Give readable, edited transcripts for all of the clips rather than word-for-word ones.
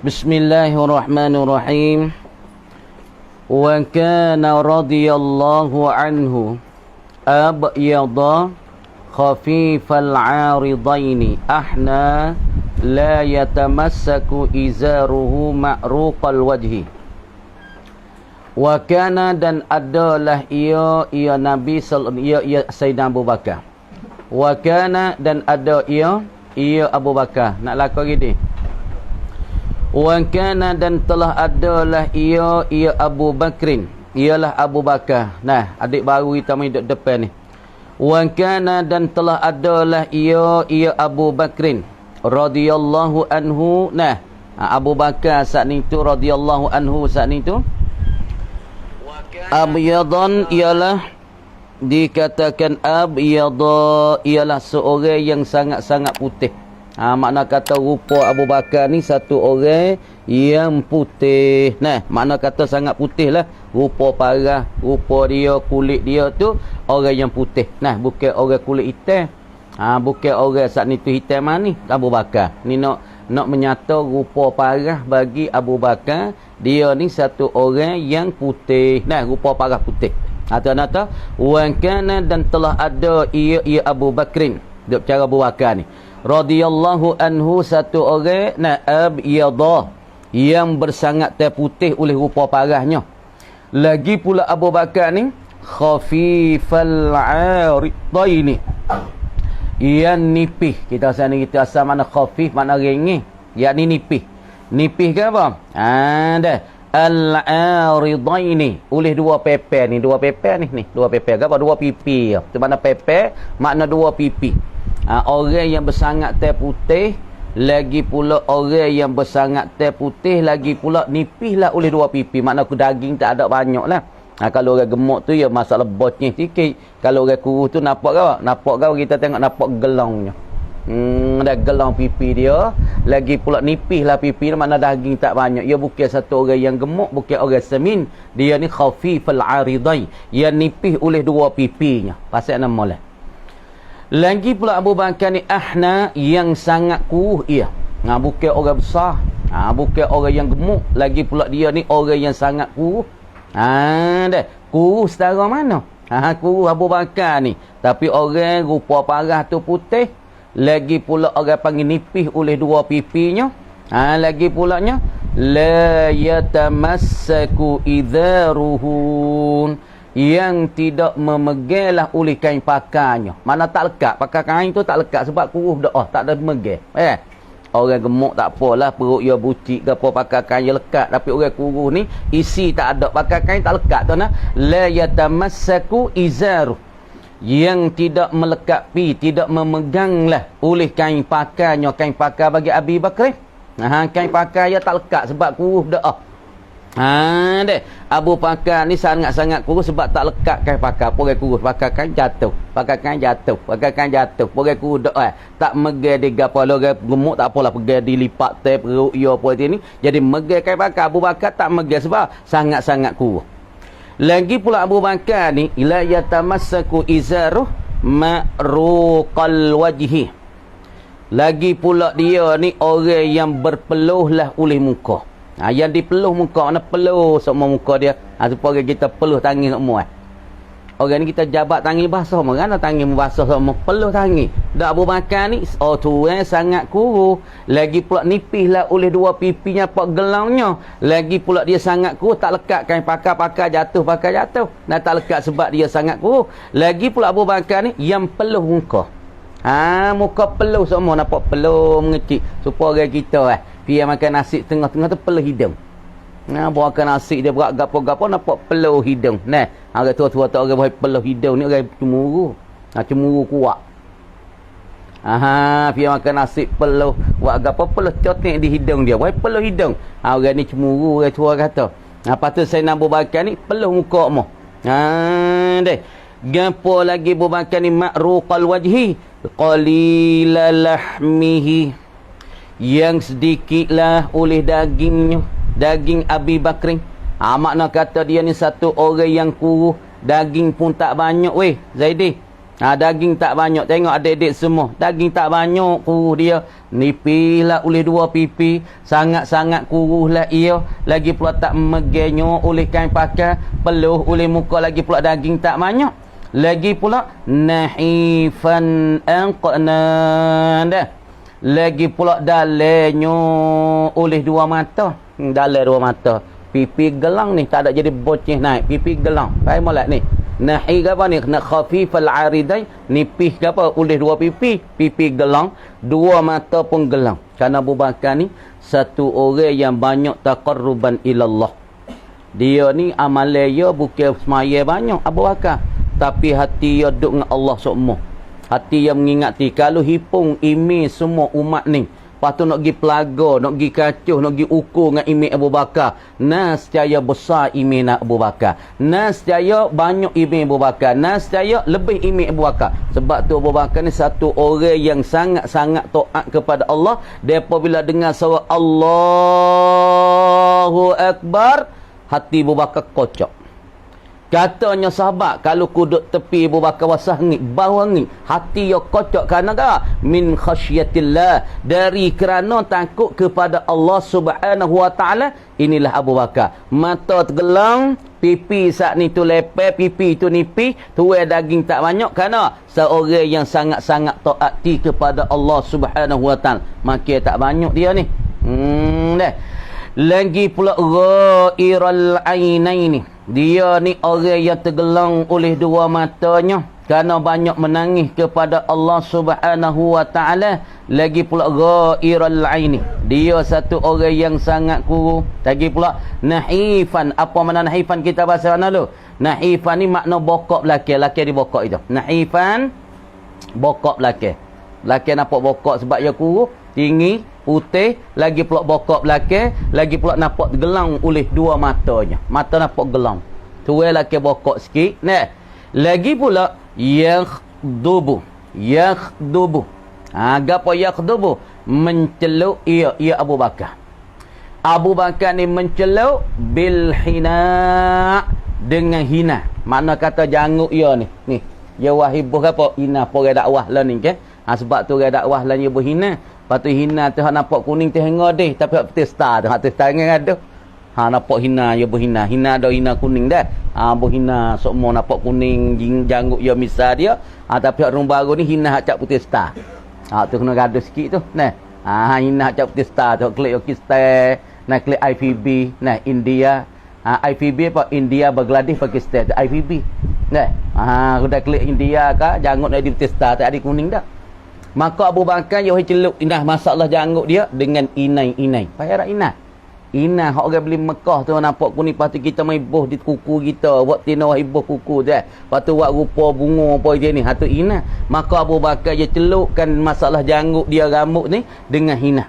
Bismillahirrahmanirrahim. Wa kana radhiyallahu anhu abyada khafifal 'aridaini ahna la yatamassaku izaruhu ma'ruqal wajhi. Wa kana dan adalah ia Nabi sallallahu Sayyidina Abu Bakar. Wa kana dan ada ia Abu Bakar. Nak lakon gini. Wa kana dan telah adalah ia Abu Bakrin. Ialah Abu Bakar. Nah, adik baru kita main duduk depan ni. Wa kana dan telah adalah ia Abu Bakrin radhiyallahu anhu. Nah, Abu Bakar saat ni tu radhiyallahu anhu saat ni tu. Abyadan ialah dikatakan abyada ialah seorang yang sangat-sangat putih. Makna kata rupa Abu Bakar ni satu orang yang putih. Nah, makna kata sangat putih lah. Rupa parah, rupa dia, kulit dia tu orang yang putih. Nah, bukan orang kulit hitam. Bukan orang saat ni tu hitam mana ni? Abu Bakar. Ni nak menyata rupa parah bagi Abu Bakar. Dia ni satu orang yang putih. Nah, rupa parah putih. Nata wa kana dan telah ada ia Abu Bakrin. Duk cara Abu Bakar ni. Radhiyallahu anhu satu orang abyada yang bersangat terputih oleh rupa parahnya. Lagi pula Abu Bakar ni khafifal 'aridaini. Yang nipih. Kita asal mana khafif mana ringih. Yang ni nipih. Nipih ke apa? Dah. Al-'aridaini. Oleh dua pepe ni. Dua pepe ni. Dua pepe ke apa? Dua pipi. Itu mana pepe? Makna dua pipi. Orang yang bersangat terputih. Lagi pula orang yang bersangat terputih. Lagi pula nipih lah oleh dua pipi. Makna daging tak ada banyak lah. Kalau orang gemuk tu ya masalah bocnya sikit. Kalau orang kurus tu nampak kau? Nampak kau kita tengok nampak gelangnya. Ada gelang pipi dia. Lagi pula nipih lah pipi dia. Makna daging tak banyak. Ia bukan satu orang yang gemuk. Bukan orang semin. Dia ni khafifal 'aridai. Yang nipih oleh dua pipinya. Pasal nama lah. Lagi pula Abu Bakar ni ahna yang sangat kuruh ia. Bukan orang besar. Bukan orang yang gemuk. Lagi pula dia ni orang yang sangat kuruh. Dah. Kuruh setara mana? Kuruh Abu Bakar ni. Tapi orang rupa parah tu putih. Lagi pula orang panggil nipih oleh dua pipinya. Lagi pulanya la yatamassaku idzaruhun. Yang tidak memeganglah oleh kain pakarnya. Mana tak lekat. Pakar kain tu tak lekat sebab kuruh dah. Tak ada megang. Orang gemuk tak apalah. Perut dia bucik ke apa pakar kain dia lekat. Tapi orang kuruh ni isi tak ada. Pakar kain tak lekat tu nah. La yatamassaku izaruh. Yang tidak melekapi, tidak memeganglah oleh kain pakarnya. Kain pakar bagi Abi Bakar. Kain pakar dia tak lekat sebab kuruh dah. Deh. Abu Bakar ni sangat-sangat kurus sebab tak lekat kain pakar. Porai kurus. Pakar kain jatuh. Pakar kain jatuh. Pakar kain jatuh. Porai kurus dah. Tak megai di gapa. Kalau orang gemuk tak apalah. Pegai dilipat tep. Perut ia apa ni. Jadi megai kain pakar. Abu Bakar tak megai sebab sangat-sangat kurus. Lagi pula Abu Bakar ni. Ila yatamassaku izaruh ma'ruqal wajhi. Lagi pula dia ni orang yang berpeluhlah oleh muka. Yang dipeluh muka, mana peluh semua muka dia. Supaya kita peluh tangi semua. Orang ni kita jabat tangi basah. Mana tangi basah semua. Peluh tangi. Dak Abu Bakar ni, tu sangat kuruh. Lagi pula nipih lah oleh dua pipinya pak gelangnya. Lagi pula dia sangat kuruh. Tak lekat kain pakar jatuh. Dan tak lekat sebab dia sangat kuruh. Lagi pula Abu Bakar ni, yang peluh muka. Muka peluh semua. Nampak peluh mengecik. Supaya orang kita dia makan nasi tengah-tengah tu peluh hidung. Buat makan nasi dia berat gapo-gapo nampak peluh hidung. Orang tua-tua tak orang buat peluh hidung ni orang cemburu. Cemburu kuat. Dia makan nasi peluh buat gapo peluh cotek di hidung dia. Buat peluh hidung. Orang ni cemburu orang tua kata. Lepas tu saya nak Abu Bakar ni peluh muka mu. Deh. Gapo lagi Abu Bakar ni ma'ruqal wajhi qalilahmihi. Yang sedikitlah oleh dagingnya. Daging Abi Bakrin. Makna kata dia ni satu orang yang kuruh. Daging pun tak banyak weh Zaidi. Daging tak banyak. Tengok adik-adik semua. Daging tak banyak kurus dia. Nipis lah oleh 2 pipi. Sangat-sangat kurus lah ia. Lagi pula tak megenya oleh kain pakai. Peluh oleh muka. Lagi pula daging tak banyak. Lagi pula nahifan anqanan dah. Lagi pula dalenyo oleh 2 mata. Dalen 2 mata. Pipi gelang ni tak ada jadi boceh naik. Pipi gelang. Faham molek ni? Nahi ke apa ni? Nak khafifal aridain. Nipis ke apa? Oleh 2 pipi. Pipi gelang. 2 mata pun gelang. Kerana Abu Bakar ni satu orang yang banyak taqarruban ilallah. Dia ni amalan dia bukan semaya banyak Abu Bakar. Tapi hati dia duduk dengan Allah semua. Hati dia mengingati. Kalau hipung imi semua umat ni. Lepas tu nak pergi pelaga, nak pergi kacuh, nak pergi ukur dengan imej Abu Bakar. Nescaya besar imej Abu Bakar. Nescaya banyak imej Abu Bakar. Nescaya lebih imej Abu Bakar. Sebab tu Abu Bakar ni satu orang yang sangat-sangat taat kepada Allah. Dia apabila dengar suara Allahu Akbar, hati Abu Bakar kocok. Katanya sahabat, kalau kuduk tepi Abu Bakar wasah ngik, bawah ngik, hati dia kocok kerana apa? Min khasyatillah, dari kerana takut kepada Allah Subhanahu wa taala. Inilah Abu Bakar. Mata tergelang, pipi saat ni tu lepeh, pipi tu nipis, tuai daging tak banyak kerana seorang yang sangat-sangat taati kepada Allah Subhanahu wa taala. Makin tak banyak dia ni. Dah. Lagi pula ghairal ainaini. Dia ni orang yang tergelang oleh 2 matanya kerana banyak menangis kepada Allah Subhanahu wa taala. Lagi pula ghairal aini. Dia satu orang yang sangat kuru. Lagi pula nahifan. Apa makna nahifan kita bahasa mana dulu? Nahifan ni makna bokok belakang. Laki di bokok itu. Nahifan bokok belakang. Laki nampak bokok sebab dia kuru, tinggi, putih, lagi pula bokok belakang, lagi pula nampak gelang oleh 2 matanya. Mata nampak gelang. Tuai laki bokok sikit. Nah, lagi pula yakhdubu. Yakhdubu. Gapo yakhdubu? Menceluk ia Abu Bakar. Abu Bakar ni menceluk bil hina, dengan hina. Mana kata janguk ia ni. Ni, dia wahibuh apa? Hina pore dakwah lah ni kan. Sebab tu orang dakwah lah dia berhina. Lepas tu hina tu nampak kuning tu hanga deh. Tapi hak testa tu. Hak testa dengan ada. Nampak hina dia berhina. Hina ada hina kuning dah. Berhina semua nampak kuning janggut dia misal dia. Tapi hak orang baru ni hina hak cap putih star. Tu kena gaduh sikit tu. Nah. Hina hak cap putih star tu. Klik Pakistan. Nah klik IFB. Nah India. IFB apa? India, Bangladesh, Pakistan. IFB. Nah. Sudah klik India ke. Janggut dia di putih star. Tak ada kuning dah. Maka Abu Bakar dia celuk indah masalah janggut dia dengan inai-inai. Payah inai. Inai hak orang beli Mekah tu nampak kuning, lepas tu kita main boh di kuku kita, buat tina hibuh kuku tu. Lepas tu buat rupa bunga apa dia ni. Hatu inai. Maka Abu Bakar dia celukkan masalah janggut dia rambut ni dengan hina.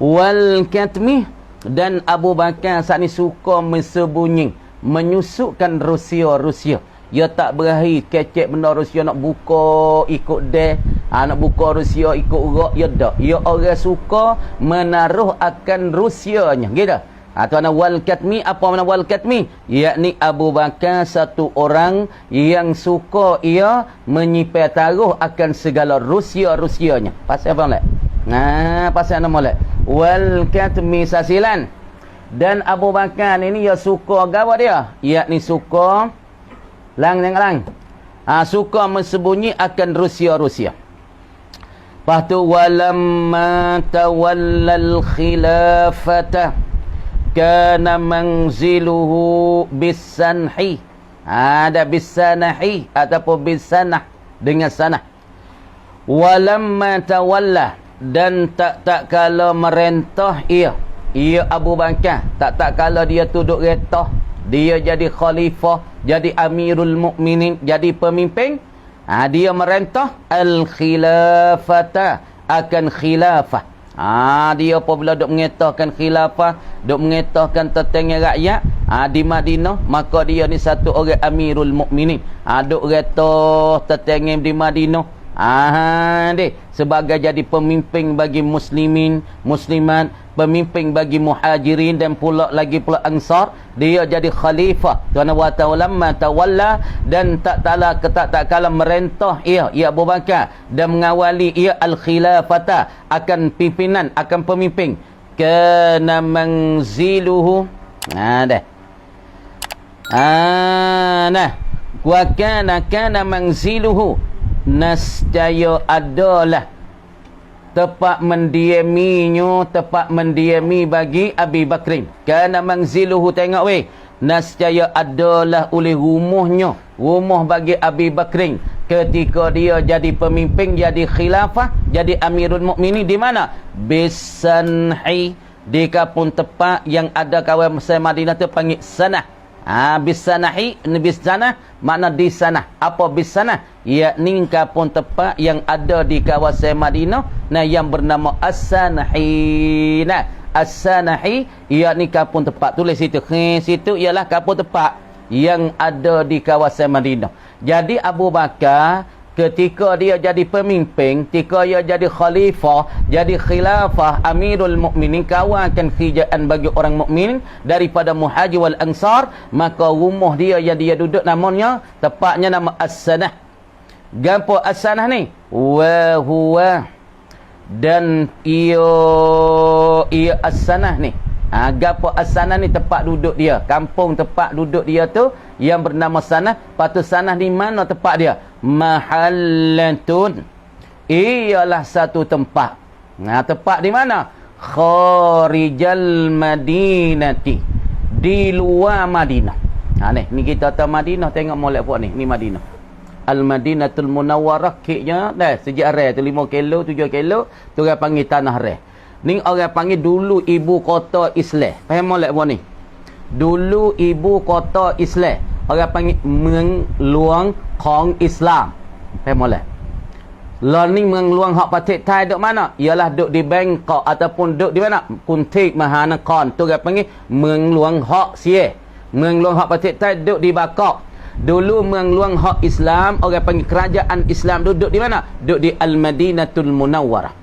Wal katmi, dan Abu Bakar saat ni suka mensembunyi, menyusukkan Rusia. Dia tak berakhir kecek benda Rusia nak buka ikut dia. Nak buka Rusia ikut urak. Ya tak. Dia orang suka menaruh akan Rusianya. Gitu. Tu ana wal katmi. Apa makna wal katmi? Yakni Abu Bakar satu orang yang suka ia menyimpan taruh akan segala Rusianya. Pasal apa molek? Pasal apa molek? Wal katmi sasilan. Dan Abu Bakar ini dia suka gawa dia. Yakni suka suka mensembunyi akan Rusia. Lepas tu walamma tawallal khilafata kana manziluhu bisanhi. Ada bisanahi ataupun bisanah dengan sanah. Walamma tawalla, dan tak kala merentah ia Abu Bakar, tak kala dia duduk retah, dia jadi khalifah, jadi amirul mukminin, jadi pemimpin. Dia merentah al-khilafata, akan khilafah. Dia apabila duk mengetahkan khilafah, duk mengetahkan tetangga rakyat di Madinah, maka dia ni satu orang amirul mukminin. Duk retah tetangga di Madinah. Deh, sebagai jadi pemimpin bagi muslimin, muslimat, pemimpin bagi muhajirin dan pula ansar, dia jadi khalifah. Tuan wa ta'ala tawalla dan tak kala merentah ia Abu Bakar dan mengawali ia al-khilafata akan pimpinan, akan pemimpin. Kana manziluhu. Nah. Wa kana manziluhu, nascaya adalah tempat mendiami bagi Abi Bakrin. Kana manziluhu, tengok weh, nascaya adalah oleh rumah bagi Abi Bakrin ketika dia jadi pemimpin, jadi khilafah, jadi Amirul Mukminin. Di mana? Bisanhi, di kampung tempat yang ada kawasan Madinah tu panggil sanah. Bisanahi, bisanah makna di sana. Apa bisanah? Yakni kampung tempat yang ada di kawasan Madinah, yang bernama As-Sanahi. As-Sanahi yakni kampung tempat. Tulis situ. Situ ialah kampung tempat yang ada di kawasan Madinah. Jadi Abu Bakar ketika dia jadi pemimpin, ketika dia jadi khalifah, jadi khilafah, Amirul Mukminin, kawankan kerjaan bagi orang mukmin daripada muhajir wal ansar, maka rumah dia yang dia duduk namanya, tepatnya nama As-Sanah. Gapo As-Sanah ni? Wa huwa, dan ia As-Sanah ni. Gapo As-Sanah ni tempat duduk dia, kampung tempat duduk dia tu yang bernama Sanah. Patu Sanah di mana tempat dia? Mahallatun, ialah satu tempat. Tempat di mana? Kharijal Madinati, di luar Madinah. Ni kita tahu Madinah, tengok molek puak ni Madinah. Al-Madinatul Munawwarah, keknya dah sejak arah tu 5 kilo 7 kilo tu orang panggil tanah reh. Ni orang panggil dulu ibu kota Islam. Faham molek puak ni? Dulu ibu kota Islam. Orang panggil Meng Luang Kong Islam. Faham boleh? Learning Meng Luang hak patik Thai duk mana? Ialah duk di Bangkok ataupun duk di mana? Kuntik Mahanakhon. Tu orang panggil Meng Luang hak Sie. Meng Luang hak patik Thai duk di Bangkok. Dulu Meng Luang hak Islam, orang panggil kerajaan Islam duduk di mana? Duk di Al-Madinatul Munawwarah.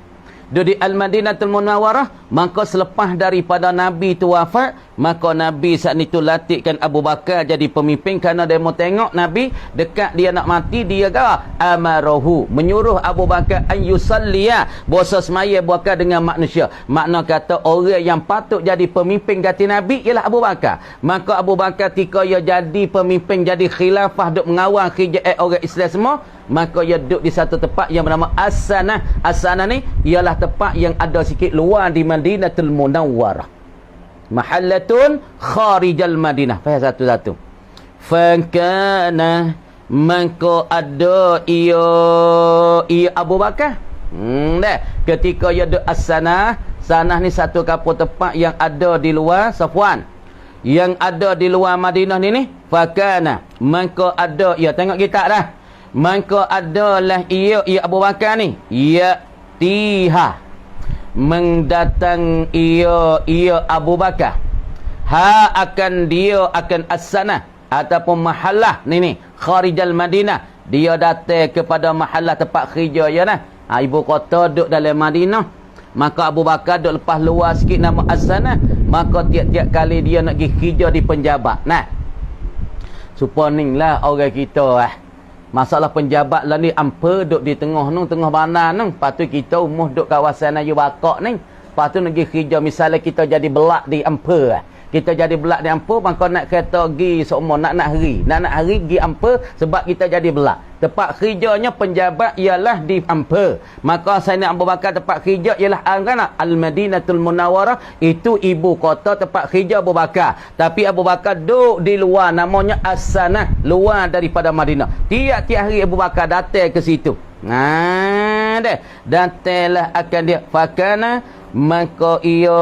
Duduk di Al-Madinatul Munawwarah. Maka selepas daripada Nabi tu wafat, maka Nabi saat itu latihkan Abu Bakar jadi pemimpin. Kerana dia mau tengok Nabi dekat dia nak mati, dia kata amarahu, menyuruh Abu Bakar an yusalliya, bosa semaya Abu Bakar dengan manusia. Makna kata orang yang patut jadi pemimpin ganti Nabi ialah Abu Bakar. Maka Abu Bakar ketika ia jadi pemimpin, jadi khilafah, duk mengawal kerajaan orang Islam semua, maka ia duduk di satu tempat yang bernama As-Sanah. As-Sanah ni ialah tempat yang ada sikit luar di Madinatul Munawwarah. Mahallatun kharijal Madinah. Faham satu-satu. Fakana, maka ada ia Abu Bakar. Ketika ia duduk As-Sanah. Sanah ni satu kampung tempat yang ada di luar Safwan, yang ada di luar Madinah ni. Fakana, maka ada ia, tengok kita dah. Maka adalah ia Abu Bakar ni, ia tiha, mendatang ia Abu Bakar, akan dia akan As-Sanah ataupun mahallah ni kharijal Madinah. Dia datang kepada mahallah tempat kerja ya nah. Ibu kota duduk dalam Madinah. Maka Abu Bakar duduk lepas luar sikit nama As-Sanah. Maka tiap-tiap kali dia nak pergi kerja di penjabat. Suponinglah orang kita masalah penjabat lah ni ampa duduk di tengah bandar nung. Lepas tu kita umuh duduk kawasan Ayu Bakak ni. Lepas tu nak pergi kerja, misalnya kita jadi belak di ampa. Kita jadi belak di ampa, maka nak kereta pergi semua nak hari pergi ampa sebab kita jadi belak. Tempat kerjanya penjabat ialah di ampa. Maka saya nak Abu Bakar tempat kerja ialah Al-Madinatul Munawwarah. Itu ibu kota tempat kerja Abu Bakar. Tapi Abu Bakar duduk di luar, namanya As-Sanah, luar daripada Madinah. Tiap-tiap hari Abu Bakar datang ke situ. Datanglah akan dia. Fakana, maka ia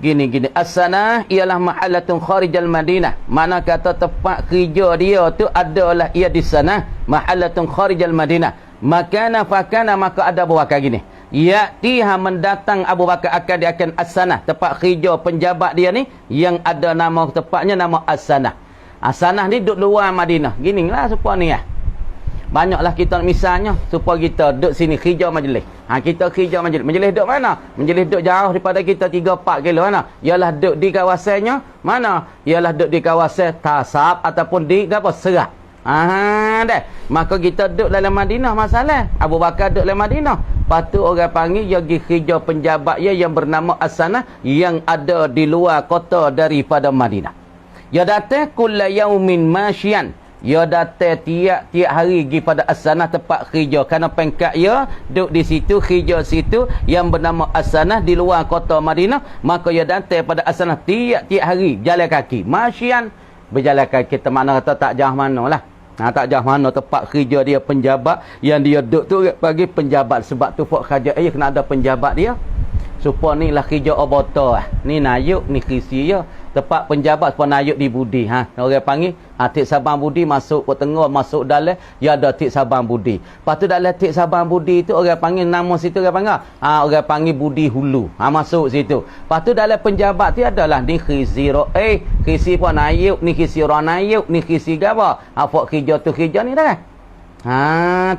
Gini. As-Sanah ialah mahallatun kharijal Madinah. Mana kata tempat kerja dia tu adalah ia di sana. Mahallatun kharijal Madinah. Fakana, maka ada Abu Bakar gini. Ya'tiha, mendatang Abu Bakar akan As-Sanah, tempat kerja penjabat dia ni, yang ada nama tempatnya nama As-Sanah. As-Sanah ni duduk luar Madinah. Gini lah supaya ni . Banyaklah kita misalnya supaya kita duduk sini hijau majlis. Kita hijau majlis. Majlis duduk mana? Majlis duduk jauh daripada kita 3-4 kilo mana? Ialah duduk di kawasannya mana? Ialah duduk di kawasan Tasab ataupun di apa? Serat. Dah. Maka kita duduk dalam Madinah masalah. Abu Bakar duduk dalam Madinah. Lepas tu orang panggil yagi hijau penjabat yang bernama As-Sanah yang ada di luar kota daripada Madinah. Ya datang kulla yaumin masyian. Ya datang tiap-tiap hari pergi pada As-Sanah tempat hijau. Kerana pengkat ya duduk di situ, hijau situ yang bernama As-Sanah di luar kota Madinah. Maka ya datang pada As-Sanah tiap-tiap hari jalan kaki. Masyian berjalan kaki. Kita mana kata tak jauh mana lah. Tak jauh mana tempat kerja dia penjabat. Yang dia duduk tu bagi penjabat. Sebab tu Fok Khaja kena ada penjabat dia. Supaya ni lah kerja oboto. Ni nayuk, ni kisi ya. Tempat penjabat supaya nayuk di budi. Orang panggil tik sabang budi masuk ke tengah, masuk dalam. Ya ada tik sabang budi. Lepas tu dalam tik sabang budi tu orang panggil nama situ orang panggil. Orang panggil budi hulu. Masuk situ. Lepas tu dalam penjabat tu adalah ni kisi ro'eh. Kisi pun nayuk, ni kisi orang nayuk, ni kisi gapa. Fok kerja tu kerja ni dah kan.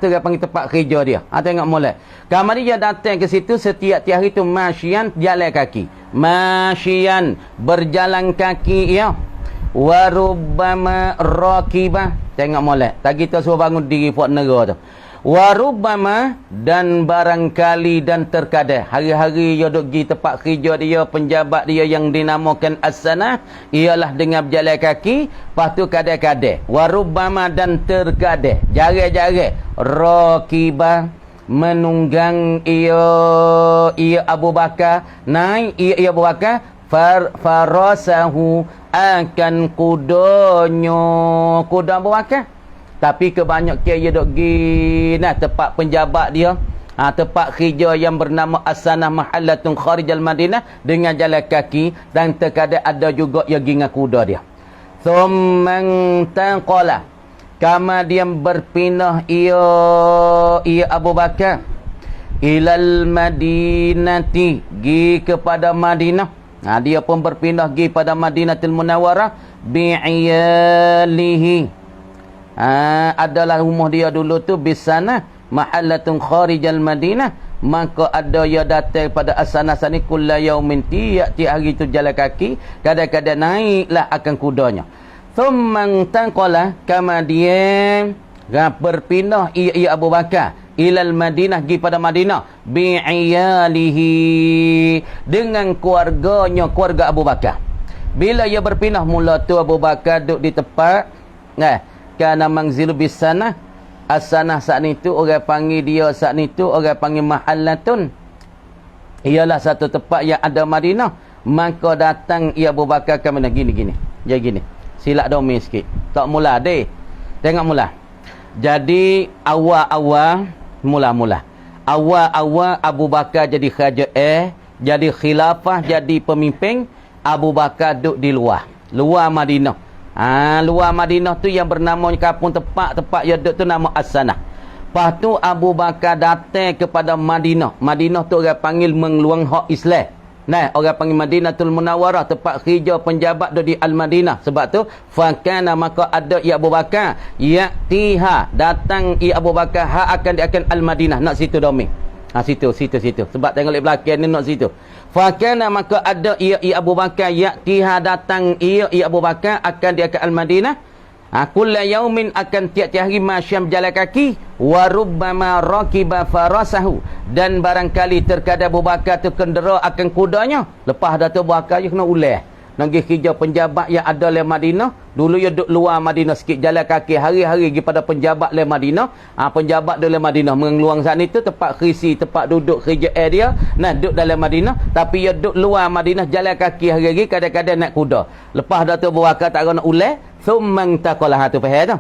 Tu dia panggil tempat kerja dia. Tengok mulai. Kamari dia datang ke situ setiap hari tu masyian jalan kaki. Masyian berjalan kaki ya. Warubbama rakibah. Tengok mulai. Tak kita suruh bangun diri buat negara tu. Warubbama dan barangkali dan terkadang hari-hari dia duduk pergi tempat kerja dia, penjabat dia yang dinamakan As-Sanah ialah dengan berjalan kaki. Lepas tu kadang-kadang warubbama dan terkadang jarang-jarang rakibah menunggang ia Abu Bakar naik ia Abu Bakar farasahu akan kuda Abu Bakar. Tapi kebanyakan dia duk pergi tempat penjabat dia, tempat kerja yang bernama As-Sanah mahallatun kharijal Madinah dengan jalan kaki dan terkadang ada juga yang pergi dengan kuda dia. Thumman tanqala kemudian berpindah ia Abu Bakar ilal Madinati gi kepada Madinah. Dia pun berpindah gi pada Madinatul Munawwarah bi'iyalihi. Adalah rumah dia dulu tu bisana mahallatun kharijal Madinah. Maka ada yang datang pada As-Sanah sani kulla yaumin tiap-tiap hari tu jalan kaki, kadang-kadang naiklah akan kudanya. Thumman tanqala kemudian berpindah ia Abu Bakar ilal Madinah pergi pada Madinah bi'iyalihi dengan keluarganya, keluarga Abu Bakar. Bila ia berpindah mula tu Abu Bakar duduk di tempat kana mangzilu bisana As-Sanah saat ni tu orang panggil dia saat ni tu orang panggil mahallatun, ialah satu tempat yang ada Madinah. Maka datang ia Abu Bakar ke mana gini dia gini silap domain sikit tak mula deh. Tengok mula. Jadi awal-awal Abu Bakar jadi khaja jadi khilafah, jadi pemimpin. Abu Bakar duduk di luar Madinah. Luar Madinah tu yang bernama kampung tempat yang duduk tu nama As-Sanah. Lepas tu Abu Bakar datang kepada Madinah. Madinah tu orang panggil mengeluang hak Islam. Orang panggil Madinatul Munawwarah, tempat kerja penjabat di Al-Madinah. Sebab tu fakana maka ada ia Abu Bakar ya'tiha datang ia Abu Bakar akan Al-Madinah. Nak situ domain. Situ. Sebab tengok di belakang ni nak situ. Fakana maka ada ia Abu Bakar ya'tiha datang ia Abu Bakar akan Al-Madinah. Kulla yaumin akan tiap-tiap hari masyam jalan kaki. Warubbama rakiba farasahu dan barangkali terkadang Abu Bakar tu kendera akan kudanya. Lepas dah tu Abu Bakar je kena ulah nak pergi kerja penjabat yang ada di Madinah. Dulu dia duduk luar Madinah sikit jalan kaki hari-hari pergi pada penjabat di Madinah. Penjabat di Madinah mengeluang sana itu tempat khisi, tempat duduk kerja dia. Duduk dalam Madinah tapi dia duduk luar Madinah jalan kaki hari-hari, kadang-kadang nak kuda. Lepas dah tu Abu Bakar tak nak ulah. Thumman taqalah tu faham tu.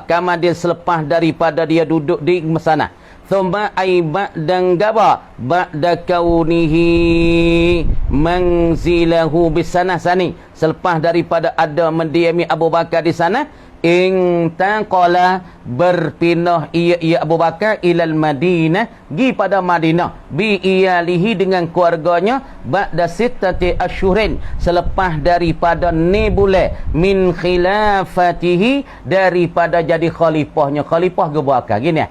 Kemudian selepas daripada dia duduk di sana. Thumma aiba dan gaba ba'da kaunihi manzilahu bisana sani. Selepas daripada ada mendiami Abu Bakar di sana, intaqala berpindah ia Abu Bakar ilal Madinah gi pada Madinah bi iyalihi dengan keluarganya ba'da sittati asyhurin selepas daripada ni bulan min khilafatihi daripada jadi khalifah Abu Bakar gini.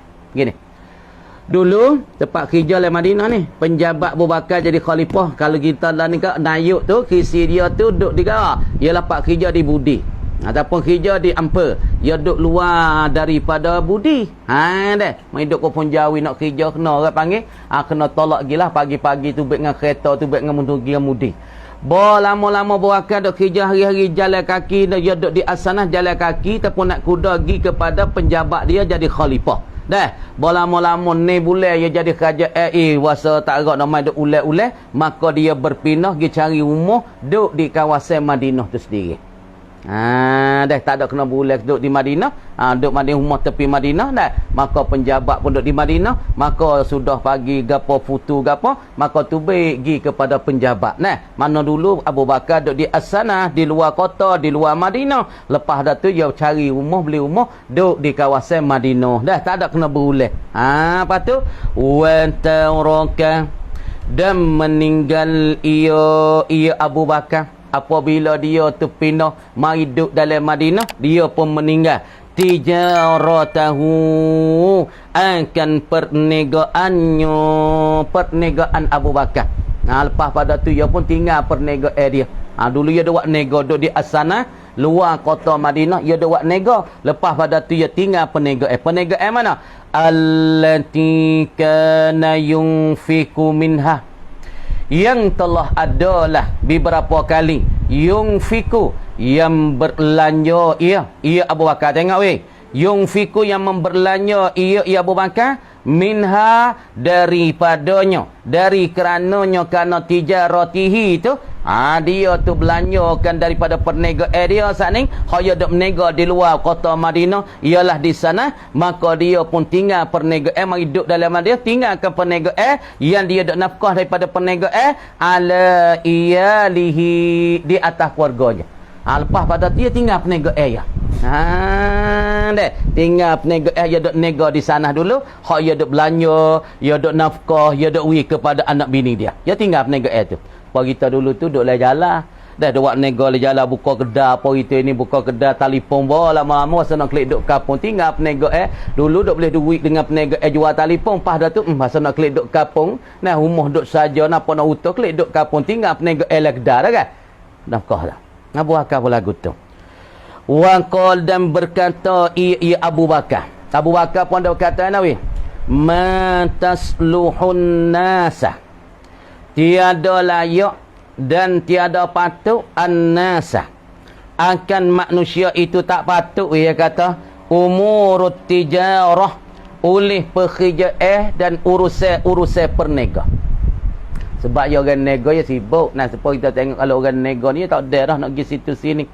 Dulu tempat kerja di Madinah ni penjabat Abu Bakar jadi khalifah. Kalau kita lah ni kat Nayuk tu kisi dia tu duduk di Gara ialah pak kerja di Budi ataupun kerja di Amper, dia duduk luar daripada Budi. Deh mai duduk pun Jawi nak kerja kena orang panggil kena tolak gilah pagi-pagi tu baik dengan kereta tu baik dengan Mudi. Lama-lama Bakar duk kerja hari-hari jalan kaki, dia duduk di asanah jalan kaki ataupun nak kuda pergi kepada penjabat dia jadi khalifah. Dah lama-lama ni bulan dia jadi kerja wasa tak agak nak mai duk ulek-ulek, maka dia berpindah pergi cari rumah duk di kawasan Madinah tu sendiri. Dah tak ada kena bulan duduk di Madinah, duduk Madinah rumah tepi Madinah dah. Maka penjabat pun duduk di Madinah, maka sudah pagi gapo futu gapo, maka tu baik pergi kepada penjabat. Mana dulu Abu Bakar duduk di As-Sanah, di luar kota, di luar Madinah. Lepas dah tu dia cari rumah, beli rumah duduk di kawasan Madinah. Dah tak ada kena bulan. Lepas tu wa taraka dan meninggal ia Abu Bakar. Apabila dia tu pindah mari duduk dalam Madinah, dia pun meninggal. Tijaratahu akan perniagaan Abu Bakar. Lepas pada tu dia pun tinggal perniagaan dia. Dulu dia buat nego duduk di As-Sanah, luar kota Madinah, dia buat nego. Lepas pada tu dia tinggal perniagaan. Perniagaan mana? Allati kana yunfiku minha, yang telah adalah beberapa kali yunfiku yang berlanja ia Abu Bakar. Tengok weh, yunfiku yang memberlanja ia Abu Bakar minha daripadanya, dari kerananya kerana tijaratihi itu dia tu belanjakan daripada perniagaan dia saat ni. Dia duk berniaga di luar kota Madinah ialah di sana, maka dia pun tinggal perniagaan, mari duduk dalam Madinah tinggalkan perniagaan yang dia duk nafkah daripada perniagaan ala iyalihi di atas keluarganya. Lepas pada dia tinggal perniagaan ya. Tinggal perniagaan dia duk nego di sana dulu, dia duk belanja, dia duk nafkah, dia duk beri kepada anak bini dia. Dia tinggal perniagaan tu. Apa kita dulu tu duk jalan. Dah buat nego le jalan buka kedai apa itu ini buka kedai telefon lama-lama masa nak klik duk kampung tinggal perniagaan. Dulu duk boleh duit dengan perniagaan jual telefon, pas dah tu masa nak klik duk kampung, rumah duk saja napa nak utuh klik duk kampung tinggal perniagaan le kedai dah kan. Nafkah dah. Abu Bakar pun lagu tu. Waqal dan berkata ia Abu Bakar. Abu Bakar pun ada kata nawi. Ma tasluhun nasa. Tiada layak dan tiada patut an-nasa. Akan manusia itu tak patut ia kata umurut tijarah oleh pekerjaan dan urusan perniagaan. Sebab dia orang nego dia sibuk. Sebab kita tengok kalau orang nego ni tak ada dah nak pergi situ sini.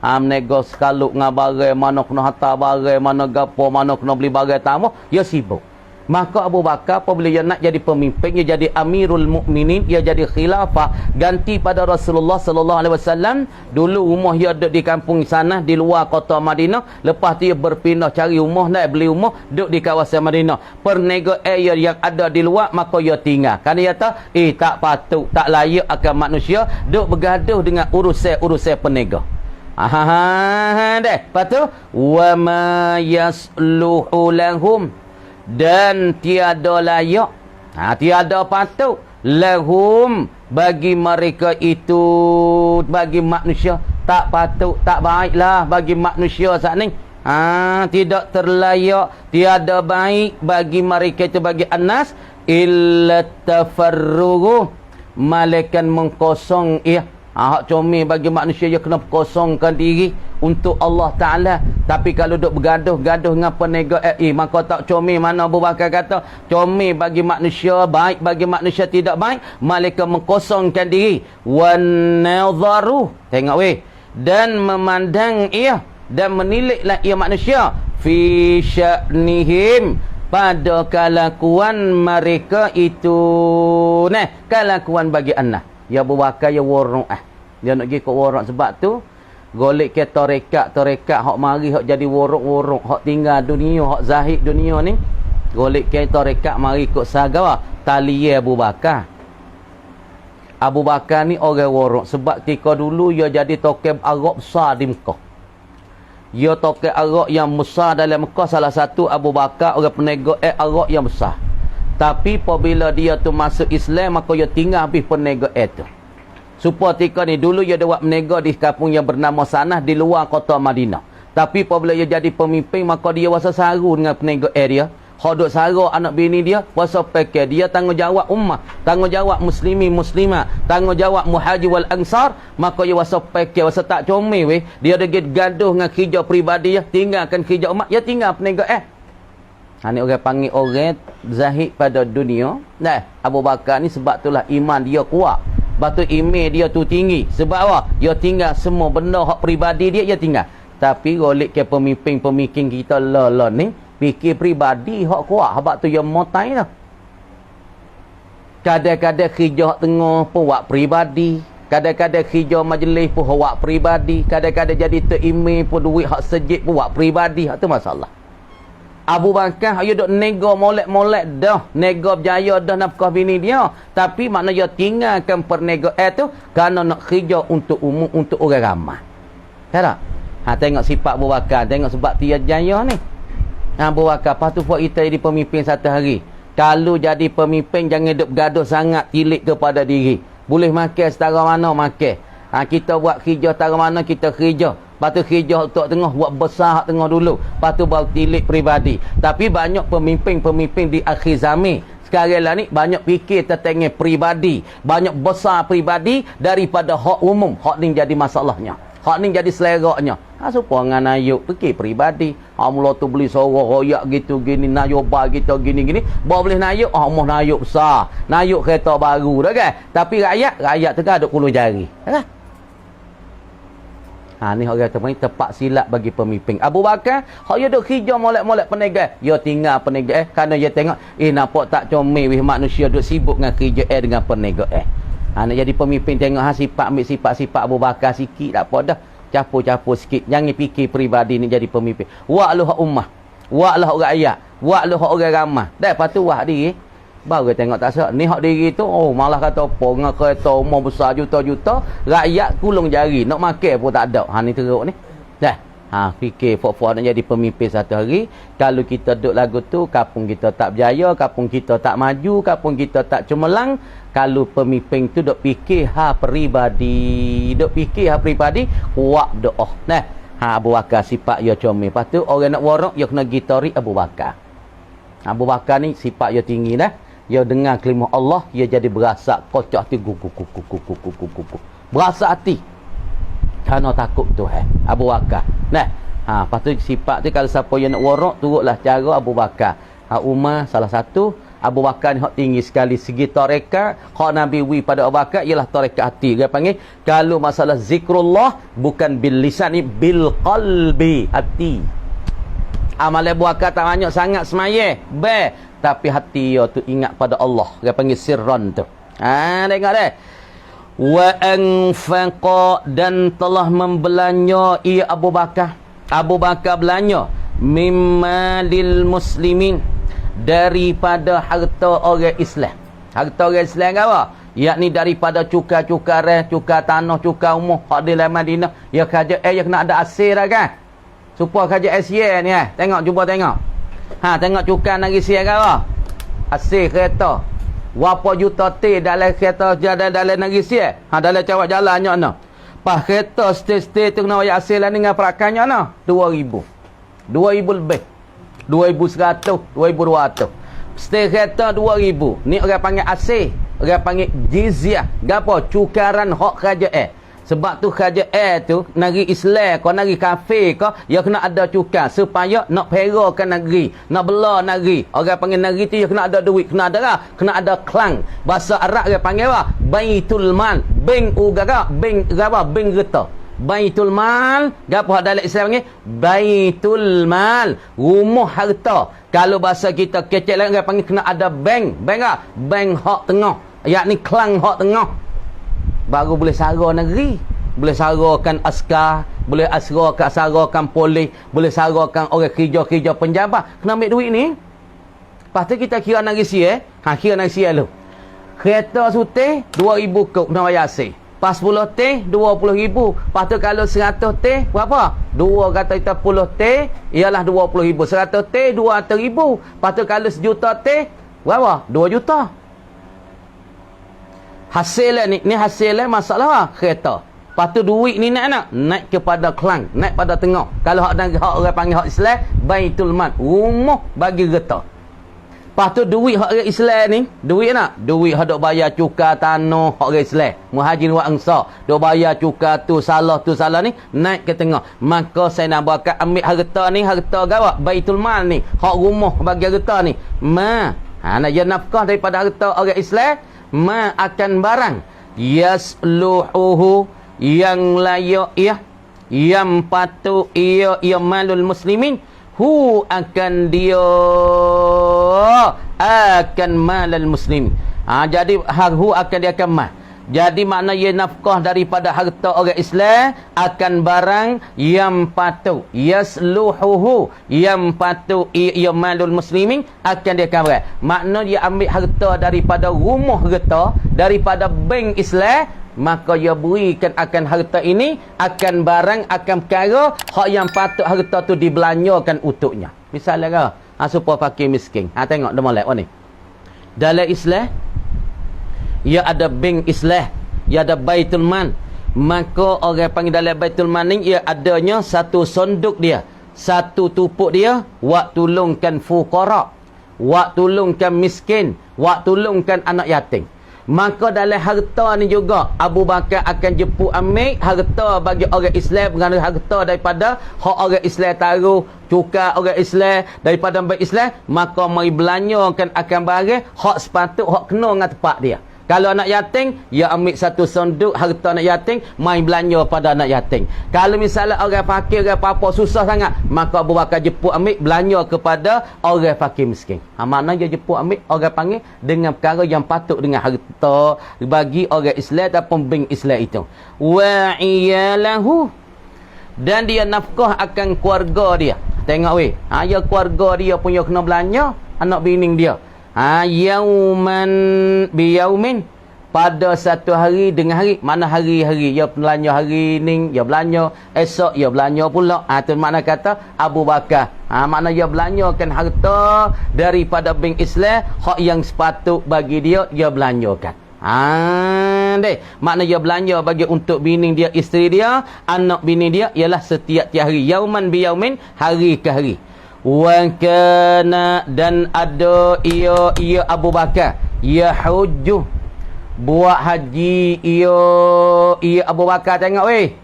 Nego sekaluk dengan barang, mana kena hantar barang, mana gapo, mana kena beli barang tamu, dia sibuk. Maka Abu Bakar apabila dia nak jadi pemimpin, dia jadi Amirul Mukminin, dia jadi khilafah ganti pada Rasulullah sallallahu alaihi wasallam. Dulu rumah dia duduk di kampung sana di luar kota Madinah, lepas dia berpindah cari rumah, nak beli rumah duduk di kawasan Madinah. Perniagaan yang ada di luar maka dia tinggal. Kan dia kata, tak patut, tak layak akan manusia duduk bergaduh dengan urusan perniagaan. Lepas tu wa ma yasluhu lahum, dan tiada layak, tiada patut lahum bagi mereka itu, bagi manusia tak patut, tak baiklah bagi manusia saat ni. Tidak terlayak, tiada baik bagi mereka itu, bagi anas illa tafarrugu, malaikat mengkosong hak comel bagi manusia, dia kena kosongkan diri untuk Allah Ta'ala. Tapi kalau duk bergaduh-gaduh dengan perniagaan, maka tak comel. Mana Abu Bakar kata comel bagi manusia, baik bagi manusia tidak baik, malaikat mengkosongkan diri. Wan nadharu, tengok weh, dan memandang dan meniliklah manusia fi sya'nihim, pada kelakuan mereka itu. Kelakuan bagi anak. Ya Abu Bakar ya warung dia nak pergi ke warung. Sebab tu golek ke tarekat hak mari hak jadi worok hak tinggal dunia, hak zahid dunia ni, golek ke tarekat mari ikut sagawa taliye Abu Bakar. Abu Bakar ni orang worok sebab ketika dulu ia jadi tokoh Arab besar di Mekah. Ia tokoh Arab yang besar dalam Mekah, salah satu Abu Bakar orang penegak Arab yang besar. Tapi apabila dia tu masuk Islam, maka dia tinggal habis penegak itu. Supaya ketika ni dulu dia ada buat menegak di kampung yang bernama Sanah di luar kota Madinah. Tapi apabila dia jadi pemimpin, maka dia wasa saru dengan penegak dia. Hodok saru anak bini dia, wasa pakai dia tanggungjawab ummah, tanggungjawab muslimi muslimah, tanggungjawab muhajir wal ansar, maka dia wasa pakai, wasa tak comel weh. Dia ada gaduh dengan kerja peribadi dia, tinggalkan kerja umat, dia tinggal penegak Ini orang panggil orang zahid pada dunia. Nah, Abu Bakar ni sebab itulah iman dia kuat. Sebab tu iman dia tu tinggi. Sebab apa? Dia tinggal semua benda hak peribadi dia tinggal. Tapi golek ke pemimpin-pemimpin kita la ni, fikir peribadi hak kuat. Sebab tu dia motai dah. Kadang-kadang kerja hak tengah pun buat peribadi. Kadang-kadang kerja majlis pun buat peribadi. Kadang-kadang jadi terimam pun duit hak sejid pun buat peribadi. Hak tu masalah. Abu Bakar dia duk nego molek-molek dah, nego berjaya dah nafkah bini dia, tapi makna dia tinggalkan perniagaan tu kerana nak kerja untuk umum, untuk orang ramai. Tak? Tengok sifat Abu Bakar, tengok sebab dia jaya ni. Abu Bakar patut buat kita jadi pemimpin satu hari. Kalau jadi pemimpin jangan duk gaduh sangat tilik kepada diri. Boleh makan setara mana makan. Kita buat kerja setara mana kita kerja. Lepas tu kerja untuk tengah buat besar hak tengah dulu. Lepas tu baru tilik peribadi. Tapi banyak pemimpin-pemimpin di akhir zaman sekarang lah ni banyak fikir tentang peribadi. Banyak besar peribadi daripada hak umum. Hak ni jadi masalahnya. Hak ni jadi seleranya. Supaya dengan ayuk fikir peribadi. Mula tu beli sorok royak gitu gini. Nayoba gitu gini-gini. Bawa boleh nayuk. Mah nayuk besar. Nayuk kereta baru dah kan. Tapi rakyat tu kan duk puluh jari. Kan? Ni orang tepat silap bagi pemimpin. Abu Bakar, dia duk kerja molek-molek perniagaan. Dia tinggal perniagaan kerana dia tengok, nampak tak comel weh manusia duk sibuk dengan kerja dengan perniagaan. Nak jadi pemimpin tengok sifat ambil sifat-sifat Abu Bakar sikit tak apa dah. Capur-capur sikit. Jangan fikir peribadi ni jadi pemimpin. Wak lu hak ummah. Wak lu hak rakyat. Wak lu hak orang ramai. Dah lepas tu wak diri. Baru tengok tak sah. Ni hak diri tu, malah kata apa, dengan kereta umur besar juta-juta, rakyat kulung jari, nak makan pun tak ada. Ni teruk ni. Dah. Fikir fok-fok nak jadi pemimpin satu hari. Kalau kita duduk lagu tu, kampung kita tak berjaya, kampung kita tak maju, kampung kita tak cemerlang. Kalau pemimpin tu duk fikir peribadi, kuat doa. Nah, Abu Bakar sifat dia comel. Lepas tu orang nak warok, dia kena gitari Abu Bakar. Abu Bakar ni sifat dia tinggi dah. Dia dengar kalimah Allah, dia jadi berasa kocok hati berasa hati kerana takut Tuhan. Abu Bakar. Nah, lepas tu sifat tu kalau siapa yang nak warok, turutlah cara Abu Bakar. Umar salah satu. Abu Bakar ni hak tinggi sekali segi tarekat. Hak Nabi wi pada Abu Bakar ialah tarekat hati. Dia panggil kalau masalah zikrullah bukan bil lisan ni, bil qalbi, hati. Amal Abu Bakar tak banyak sangat semaya. Tapi hati dia tu ingat pada Allah. Dia panggil sirran tu. Tengok deh. Wa anfaqa, dan telah membelanja ia Abu Bakar. Abu Bakar belanja mimma lil muslimin, daripada harta orang Islam. Harta orang Islam apa? Yakni daripada cukai-cukai cukai tanah, cukai umum hak di dalam Madinah. Ya kerja dia kena ada asir dah kan. Supaya kerja Asia ni tengok, cuba tengok. Tengok cukai negeri Sia apa? Asir kereta. Berapa juta T dalam kereta dalam negeri Sia? Dalam cawak jalannya no. Pas kereta stay tu kena wayar asir lah dengan perakannya no. 2,000 lebih. 2,100, 2,200. Stay kereta 2,000. Ni orang panggil asir. Orang panggil jizyah. Gapo? Cukaran hak kerajaan. Sebab tu kerajaan tu negeri Islam kau negeri kafir kau, dia kena ada cukar supaya nak perakan negeri, nak bela negeri. Orang panggil negeri tu dia kena ada duit, kena ada klang. Bahasa Arab dia panggil apa? Baitul mal. Bank ugara, bank apa? Bank geta. Baitul mal, gapo dalam Islam panggil baitul mal, rumah harta. Kalau bahasa kita kecil lagi dia panggil kena ada bank. Bank apa? Bank hak tengah. Yakni klang hak tengah. Baru boleh sara negeri. Boleh sarakan askar, boleh sarakan polis, boleh sarakan orang kerja-kerja penjabat. Kena ambil duit ni. Lepas tu kita kira nak isi kira nak isi lu. Kereta sutih 2,000 kau kena bayar asing. Pas 10 teh 20,000. Lepas tu kalau 100 teh berapa? 2 kata kita 10 teh ialah 20,000. 100 teh 200,000. Lepas tu kalau 1 juta teh berapa? 2 juta. Hasilnya ni hasilnya masalah apa? Kereta. Lepas tu duit ni naik kepada Kelang, naik pada tengah. Kalau hak orang panggil hak Islam, Baitul Mal, rumah bagi kereta. Lepas tu duit hak orang Islam ni, duit duit hak dok bayar cukai tanah hak orang Islam, Muhajirin wa Ansar, dok bayar cukai tu salah ni, naik ke tengah. Maka saya nak bakat ambil harta ni, harta gawak Baitul Mal ni, hak rumah bagi harta ni. Nak jadi nafkah daripada harta orang Islam, akan barang yasluhuhu yang layak yang patut ia malul muslimin akan dia akan malal muslim. Jadi akan dia akan mal. Jadi makna ia nafkah daripada harta orang Islam akan barang yang patut yasluhuhu yang patut ia malul muslimin akan dia akan barang. Makna dia ambil harta daripada rumah harta daripada bank Islam, maka ia berikan akan harta ini akan barang akan perkara hak yang patut harta tu dibelanjakan untuknya. Misalnya supaya fakir miskin. Tengok dia molek ni. Dalam Islam ia ada bank Islam, ia ada Baitul Mal. Maka orang panggil dalam Baitul Mal ni ia adanya satu sonduk dia, satu tupuk dia, wak tolongkan fuqara, wak tolongkan miskin, wak tolongkan anak yatim. Maka dalam harta ni juga Abu Bakar akan jemput ambil harta bagi orang Islam, dengan harta daripada hak orang Islam taruh cukai orang Islam daripada bank Islam, maka mari belanjakan akan barang hak sepatut hak kena dengan tempat dia. Kalau anak yatim, dia ambil satu sonduk harta anak yatim, mai belanja pada anak yatim. Kalau misalnya orang fakir, orang apa-apa susah sangat, maka Abu Bakar jemput ambil belanja kepada orang fakir miskin. Makna dia jemput ambil orang panggil dengan perkara yang patut dengan harta bagi orang Islam ataupun bank Islam itu. Wa iyalahu, dan dia nafkah akan keluarga dia. Tengok weh, ya keluarga dia punya kena belanja anak bini dia. Yauman biyaumin, pada satu hari dengan hari. Mana hari-hari ya belanja hari ni, ya belanja esok, ya belanja pula. Tu makna kata Abu Bakar. Makna dia belanjakan harta daripada bank Islam hak yang sepatut bagi dia belanjakan. Deh, makna dia belanja bagi untuk bini dia, isteri dia, anak bini dia ialah setiap hari. Yauman biyaumin, hari ke hari. Wa kana, dan ada ia Abu Bakar yahujju, buat haji ia Abu Bakar. Tengok weh,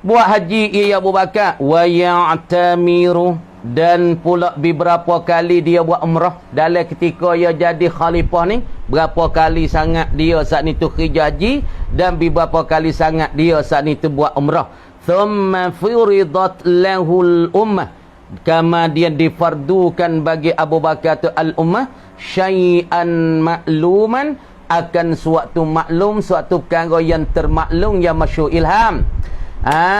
buat haji ia Abu Bakar. Wa ya'tamiru, dan pula beberapa kali dia buat umrah. Dalam ketika ia jadi khalifah ni, berapa kali sangat dia saat ni tu kerja haji, dan beberapa kali sangat dia saat ni tu buat umrah. Thumma furidat lahul ummah, kemudian difardukan bagi Abu Bakar tu al-ummah syai'an makluman, akan suatu maklum, suatu perkara yang termaklum, yang masyhur ilham.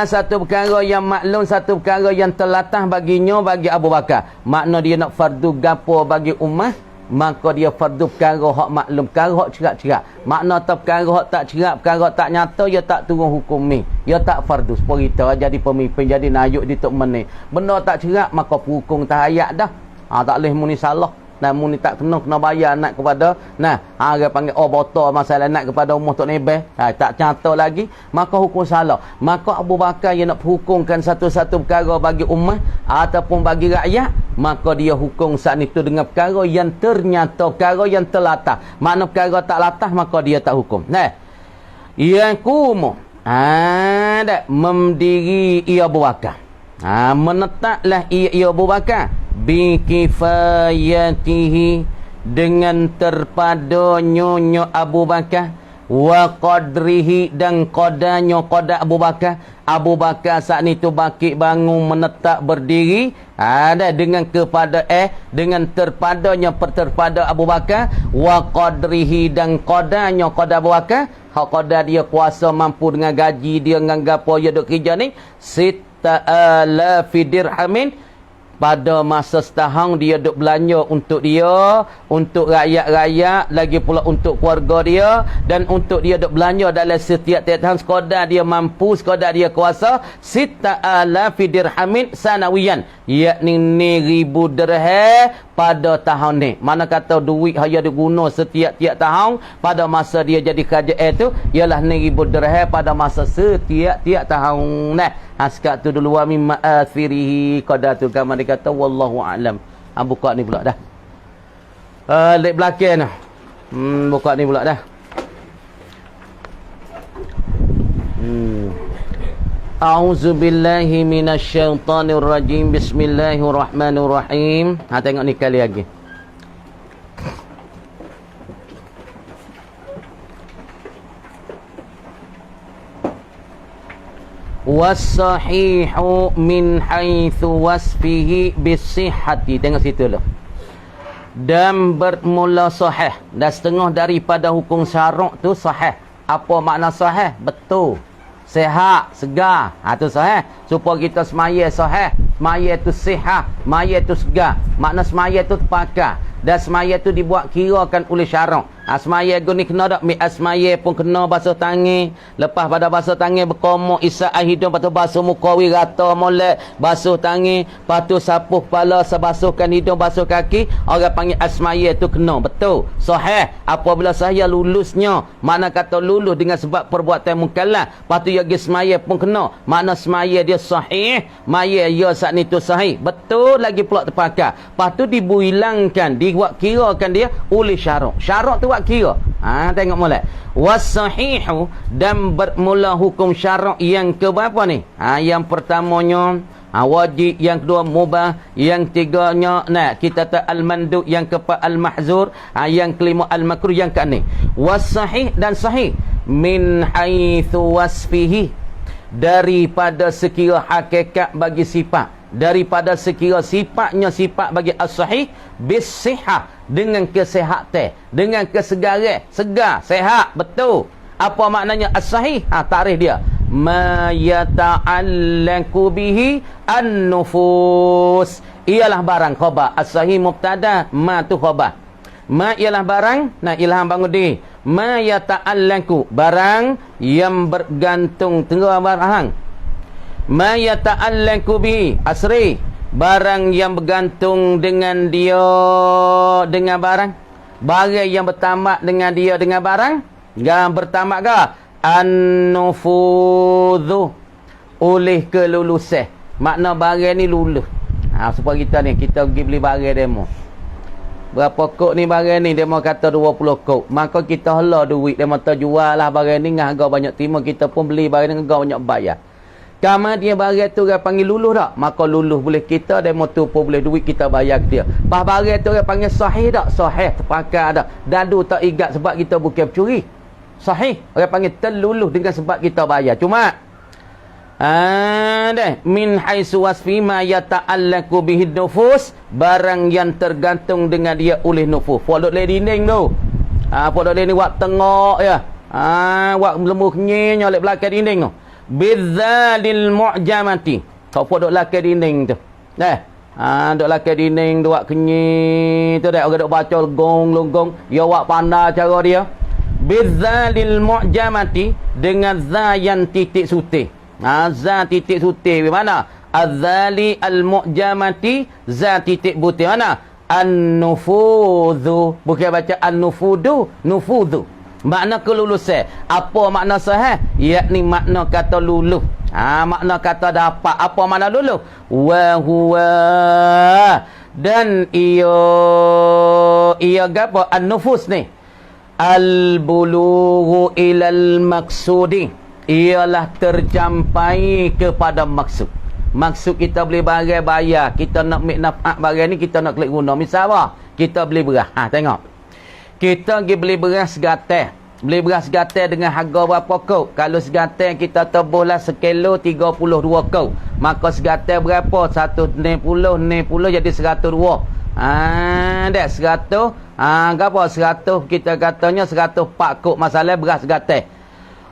Satu perkara yang maklum, satu perkara yang terlatah baginya, bagi Abu Bakar. Makna dia nak fardu gapo bagi ummah, maka dia fardu perkara hak maklum, perkara hak cerak-cerak. Makna tak perkara hak tak cerak, perkara tak nyata, dia tak turun hukum ni, dia tak fardu. Supaya kita jadi pemimpin, jadi nayuk di tok meneh, benda tak cerak, maka hukum tak ayat dah. Tak boleh muni salah, namun ni tak kena bayar nak kepada dia panggil botol masalah nak kepada umur tok nebeh, tak nyata lagi, maka hukum salah. Maka Abu Bakar yang nak hukumkan satu-satu perkara bagi ummah ataupun bagi rakyat, maka dia hukum saat itu dengan perkara yang ternyata, perkara yang terlatah. Mana perkara tak latah, maka dia tak hukum. Yang kumu mendiri ia Abu Bakar, menetaplah ia Abu Bakar bikifayatihi, dengan terpadanya Abu Bakar wa qadrihi dan qadarnya qadar Abu Bakar. Abu Bakar saat itu bangkit bangun menetap berdiri ada dengan dengan terpadanya terpada Abu Bakar, wa qadrihi dan qadarnya qadar Abu Bakar. Hak qadar dia kuasa mampu dengan gaji dia dengan gapo dia duk kerja ni 6,000 dirhamin. Pada masa setahun dia duk belanja untuk dia, untuk rakyat-rakyat, lagi pula untuk keluarga dia, dan untuk dia duk belanja dalam setiap-tiap tahun sekadar dia mampu, sekadar dia kuasa 6,000 dirhamin sanawiyan, yakni 1,000 dirham pada tahun ni. Mana kata duit hanya diguna setiap-tiap tahun, pada masa dia jadi kerajaan tu ialah 1,000 dirham pada masa setiap-tiap tahun. Nah, sekat tu dulu wa mimma athirihi qadar tu kama dia kata wallahu a'lam. Buka ni pula dah. Lek belakang dah. Buka ni pula dah. A'udzubillahi minasyaitanir rajim. Bismillahirrahmanirrahim. Tengok ni kali lagi. Wasahihu min haitsu wasfihi bisihhati. Tengok situ dulu. Dan bermula sahih. Dan setengah daripada hukum syarak tu sahih. Apa makna sahih? Betul. Sehat, segar. Tu sahih. Supaya kita semaya sahih. Semaya tu sihat. Semaya tu segar. Makna semaya tu terpakai. Dan semaya tu dibuat kirakan oleh syarak. Semaya guni kena tak? Semaya pun kena basuh tangan. Lepas pada basuh tangan berkomok isak hidung. Lepas tu basuh muka wirata molek. Basuh tangan. Lepas tu sapuh kepala. Sebasuhkan hidung, basuh kaki. Orang panggil semaya tu kena. Betul. Sahih. Apabila saya lulusnya. Mana kata lulus dengan sebab perbuatan mukallaf. Lepas tu yagi semaya pun kena. Makna semaya dia sahih. Maya ya saat ni tu sahih. Betul lagi pula terpakai. Lepas tu dibuilangkan. Dibuat kirakan dia oleh syarak. Syarak tu buat kira. Tengok molek. Wasahihu dan bermula hukum syarak yang ke berapa ni? Yang pertamanya wajib, yang kedua mubah, yang tiganya kita tak al-mandub, yang keempat al-mahzur, yang kelima al-makruh, yang keenam wasahih dan sahih min haitsu wasfihi, daripada sekira hakikat bagi sifat, daripada sekira sifatnya sifat bagi as-sahih bisihah, dengan kesihatan, dengan kesegaran, segar, sehat, betul. Apa maknanya as-sahih? Tarikh dia ma yata'allaqu bihi an-nufus, ialah barang khabar. As-sahih mubtada, ma tu khabar. Ma ialah barang, ilham bangun diri. Ma yata'allaqu, barang yang bergantung tengah barang. Ma yata'allaqu bihi asri, barang yang bergantung dengan dia, dengan barang. Barang yang bertamak dengan dia, dengan barang. Yang bertamak ke? An-nufudhu, oleh kelulusan. Makna barang ni lulus. Supaya kita ni, kita pergi beli barang demo. Berapa kok ni barang ni? Demo kata 20 kok. Maka kita hala duit. Demo terjual lah barang ni dengan harga banyak timur. Kita pun beli barang ni dengan harga banyak bayar. Kama dia barang tu orang panggil luluh tak? Maka luluh boleh kita, demo tu pun boleh duit kita bayar dia. Pas barang tu orang panggil sahih tak? Sahih, terpakai tak? Dadu tak igat sebab kita bukan pencuri. Sahih, orang panggil terluluh dengan sebab kita bayar. Cuma min haitsu wasfi ma yata'allaqu bihi nufus, barang yang tergantung dengan dia oleh nufus. Podok le dinding tu. Podok le ni wak tengok ya. Wak lembu kenying oleh belakang dinding tu. Bidzalil mu'jamati. Kau podok belakang dinding tu. Duk belakang dinding tu wak kenying tu dah orang duk baca longgong. Ya wak pandai cara dia. Bidzalil mu'jamati, dengan za yang titik sutih. Za titik sutih mana? Az-zali al-mu'jamati, za titik putih mana? An-nufudhu, bukan baca an-nufudu, nufudhu. Makna kelulusan. Apa makna sahih? Yakni makna kata luluh. Makna kata dapat. Apa makna luluh? Wa huwa, dan ia gapo? An-nufus ni al-bulughu ilal maksudi, ialah tercampai kepada maksud. Maksud kita beli barang bayar, kita nak naf'at barang ni, kita nak klik guna. Misal apa? Kita beli beras. Tengok. Kita pergi beli beras gatal. beli beras segatai dengan harga berapa kau? Kalau segatai kita tebuhlah sekilo 32 kau. Maka segatai berapa? 160 jadi 102. Dah 100. Berapa? 100 kita katanya 104 kau. Masalah beras segatai.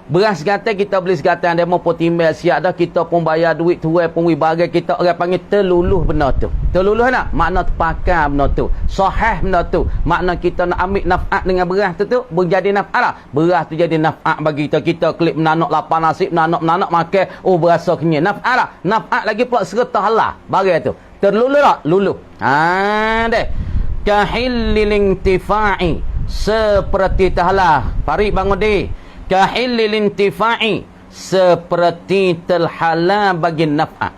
Beras segatai kita beli segatai demo pun timbal siap dah, kita pun bayar duit tuai pun bagi kita, orang panggil terluluh benda tu. Terluluh nak? Makna terpakai benda tu. Sahih benda tu. Makna kita nak ambil naf'at dengan beras tu berjadi naf'at lah. Beras tu jadi naf'at bagi kita. Kita klik menanuk lapar nasi, menanuk makan, berasa kenyang. Naf'at lah. Naf'at lagi pula serta halal. Bagi tu. Terluluh tak? Luluh. Deh. Kahillil intifa'i. Seperti tahalah. Farid bangun deh. Kahillil intifa'i, seperti terhala bagi naf'at.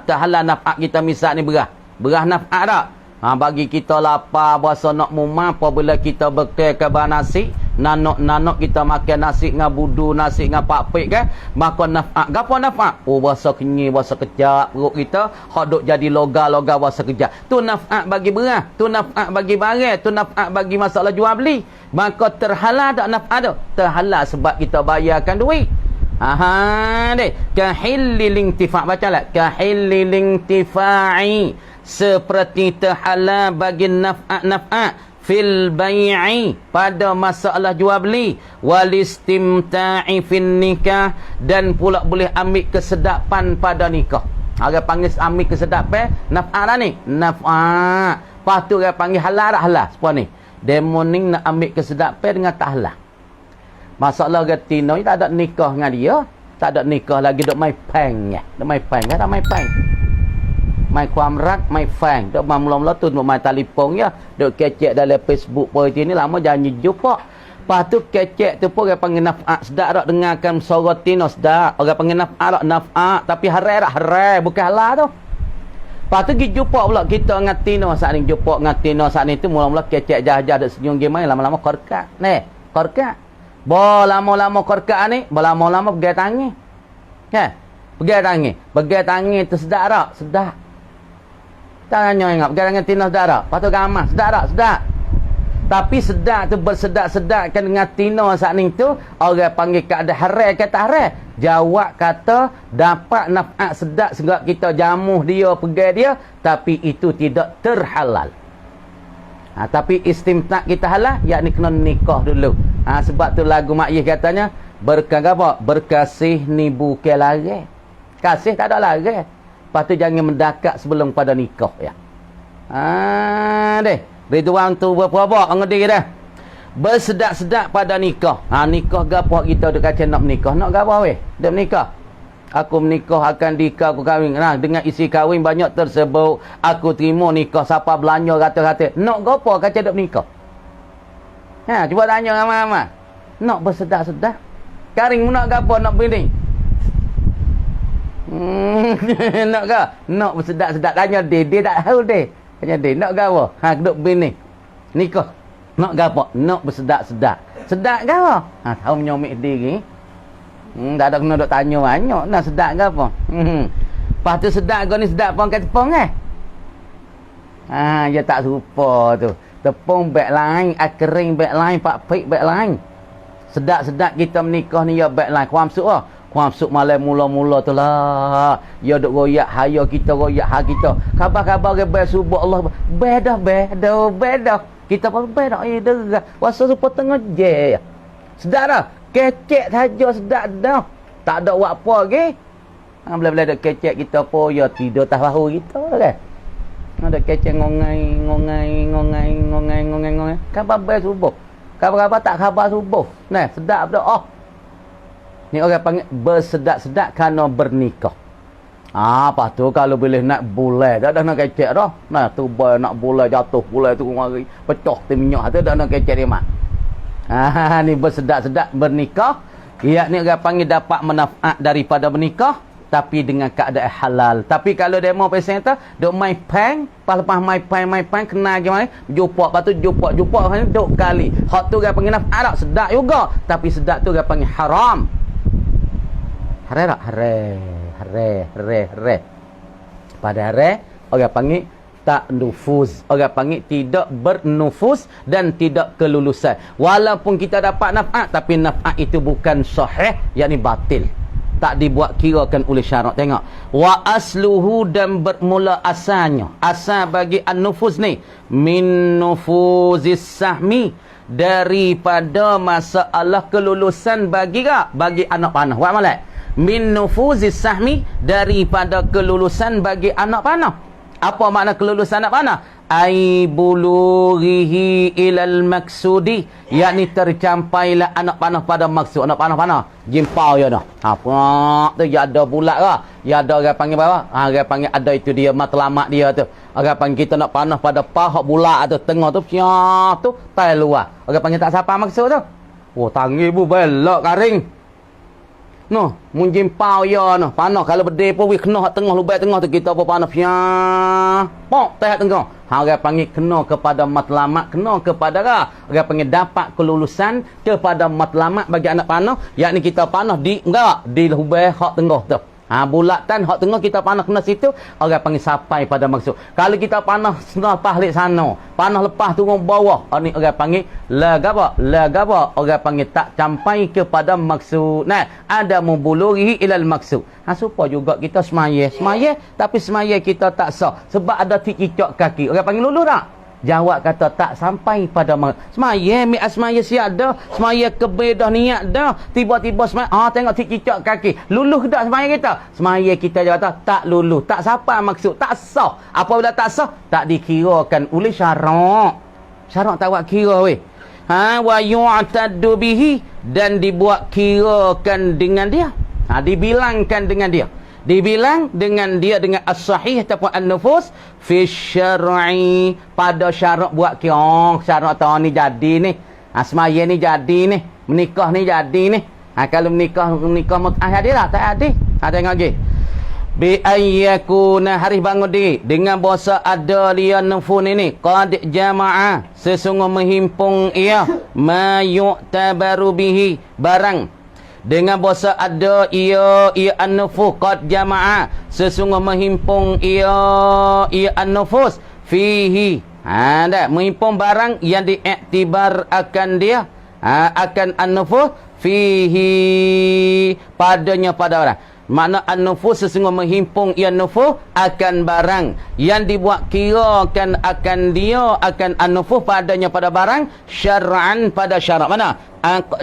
Terhala naf'at kita misal ni beras naf'at tak? Bagi kita lapar, berasa nak mumah, apabila kita bekal ke nasi, nanok kita makan nasi dengan budu, nasi dengan pakpik kan, maka naf'at. Apa naf'at? Berasa kenyang, berasa kejap perut kita, hak duk jadi loga berasa kejap. Tu naf'at bagi beras, tu naf'at bagi barang, tu naf'at bagi masalah jual beli. Maka terhala tak naf'at tu? Terhala sebab kita bayarkan duit. Deh. Kahillil intifa'. Baca lah. Kahillil intifa'i. Seperti terhala bagi naf'at fil bai'i, pada masalah jual beli, wal istimta'i fin nikah, dan pula boleh ambil kesedapan pada nikah. Orang panggil ambil kesedapan naf'at lah ni. Naf'at. Lepas tu orang panggil halal tak halal? Sepuan ni. Demoning nak ambil kesedapan dengan tak halal. Masalah Gatino ni tak ada nikah dengan dia. Tak ada nikah lagi. Duk main pang. Duk main pang. Kata main pang. Main kuam rak, main pang. Duk mula-mula tu duk main telefon ya. Duk kecek dalam Facebook pun ni lama janji jumpa. Lepas tu kecek tu pun orang panggil naf'at. Sedap tak dengarkan suara Tino sedap. Orang panggil naf'at tak naf'at. Tapi harai tak harai. Bukan halal tu. Lepas tu pergi jumpa pula kita dengan Tino saat ni. Jumpa dengan Tino saat ni tu mula-mula kecek jah-jah duk senyum gimana. Lama-lama korkat. Korkat. Lama-lama korkat ni. Lama-lama pegang tangan. Pegang tangan tu sedap tak? Sedap. Tanya ingat. Pegang tangan Tino sedap tak? Lepas tu gamas. Sedap tak? Sedap. Tapi sedap tu bersedap-sedapkan dengan Tino saat ni tu. Orang panggil kata harai kata harai. Jawab kata dapat naf'at sedap sebab kita jamuh dia, pegang dia, tapi itu tidak terhalal. Tapi istimta' kita halal, yakni kena nikah dulu. Sebab tu lagu Mak Yih katanya berkasih ni bukan larang. Kasih tak ada larang. Lepas tu jangan mendekat sebelum pada nikah ya. Deh. Ridwan tu berapa ngedi dah. Bersedak-sedak pada nikah. Nikah gapo kita duk kata nak menikah. Nak gapo weh? Dak menikah. Aku menikah akan dikah aku kahwin. Dengan isi kahwin banyak tersebut. Aku terima nikah siapa belanja kata-kata. Nak gapo kata dak menikah? Cuba tanya ramai-ramai. Nak bersedak-sedak. Karing nak gapo nak bini? Nak ke? Nak bersedak-sedak tanya dia tak tahu dia. Tanya dia nak gapo? Duk bini. Nikah. Nak gapo? Nak bersedak-sedak. Sedak ke apa? Tahu menyomik diri. Tak ada kena duk tanya banyak. Nak sedak ke apa? Lepas tu sedak kau ni sedak pun kat tepung dia tak serupa tu. Tepung beg lain, kering beg lain, pak pik beg lain. Sedak-sedak kita menikah ni ya beg lain. Kau masuk lah. Kau masuk malam mula-mula tu lah. Ya duk royak haya kita, royak hak kita. Khabar-khabar rebel subuh Allah. Beda. Kita pun beda derah. Wasa supa tengah je. Sedap dah. Kecek saja sedap dah. Tak ada buat apa lagi. Bila-bila ada kecek kita pun ya tidur tahu kita kan. Ada kecek ngongai. Khabar bel subuh. Khabar-khabar tak khabar subuh. Nah, sedap dah. Ni orang panggil bersedak-sedak kerana bernikah. Lepas tu kalau boleh nak bulai, dah nak kecek dah. Nah, tu boy nak bulai jatuh, bulai tu mari pecah tu minyak tu dah nak kecek dia mak. Ni bersedak-sedak bernikah. Ni orang panggil dapat manfaat daripada bernikah tapi dengan keadaan halal. Tapi kalau demo pesen tu duk main pang, lepas main pang kena gimana? Jumpa, lepas tu jumpa duk kali. Hak tu orang panggil naf'at sedap juga, tapi sedap tu orang panggil haram. Haram tak? Haram. Pada haram orang panggil tak nufuz. Orang panggil tidak bernufuz dan tidak kelulusan. Walaupun kita dapat naf'at, tapi naf'at itu bukan sahih, yakni batil. Tak dibuat kirakan oleh syarak. Tengok. Wa asluhu, dan bermula asalnya. Asal bagi an-nufuz ni. Min nufuzis sahmi. Daripada masalah kelulusan bagi anak panah. Buat malak. Min nufuzis sahmi. Daripada kelulusan bagi anak panah. Apa makna kelulusan anak panah? Ai bulughihi ilal maksudi, yakni tercampailah anak panah pada maksud. Anak panah jimpau ya dah. Apa tu ya ada bulat ke? Ya ada orang panggil apa? Orang panggil ada itu dia matlamat dia tu. Orang panggil kita nak panah pada pahak bulat tu tengah tu siap tu tai luar. Orang panggil tak siapa maksud tu. Oh tangi bu belak karing. Noh, munjimpau ya noh. Panah kalau berde pun we kena tengah lubang tengah tu kita apa panah fiah. Pok teh tengah. Orang panggil kena kepada matlamat, kena kepada orang panggil dapat kelulusan kepada matlamat bagi anak panah, yakni kita panah di lubang hak tengah tu. Bulatan hak tengah kita panah kena situ, orang panggil sampai pada maksud. Kalau kita panah lepas lik sana, panah lepas turun bawah, ni orang panggil lagaba, orang panggil tak sampai kepada maksud. Nah, ada mubulughi ilal maksud. Supaya juga kita semaya, tapi semaya kita tak sah sebab ada cicak kaki. Orang panggil lulu tak? Jawab kata tak sampai pada semaya, mi asmaya siap dah, semaya kebedah niat dah, tiba-tiba semaya tengok cicak kaki luluh dak semaya kita. Semaya kita kata tak luluh, tak sampai maksud, tak sah. Apabila tak sah, tak dikirakan oleh syarak. Syarak tak buat kira weh. Wa yu'taddu bihi, dan dibuat kirakan dengan dia. Dibilangkan dengan dia. Dibilang dengan dia dengan as-sahih ataupun an-nufus fi syar'i, pada syarat buat kira. Syarat tahun ni jadi ni. Semaya ni jadi ni. Menikah ni jadi ni. Kalau menikah ada tak? Tak ada. Tengok lagi. Bi ayyakuna, hari bangun diri dengan bahasa ada dia nufun ini qad jama'a, sesungguh menghimpun ia ma yu'tabaru bihi, barang dengan bahasa ada ia an-nufus qad jama'a, sesungguh menghimpun ia an-nufus fihi, menghimpun barang yang diiktibar akan dia, akan an-nufus fihi, padanya pada orang. Makna an-nufus sesungguh menghimpun ia nufus akan barang yang dibuat kirakan akan dia, akan an-nufus padanya pada barang syar'an, pada syarak. Mana?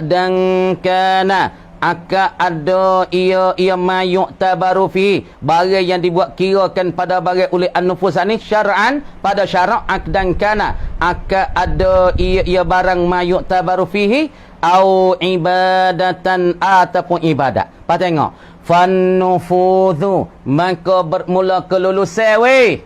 Dan kana aka ada ia ma yu'tabaru fi, barang yang dibuat kirakan pada barang oleh an-nufus ni syar'an, pada syarak. Dan kana aka ada ia barang ma yu'tabaru fihi au ibadatan, ataupun ibadat. Pak tengok, fannufudhu, maka bermula kelulusan weh.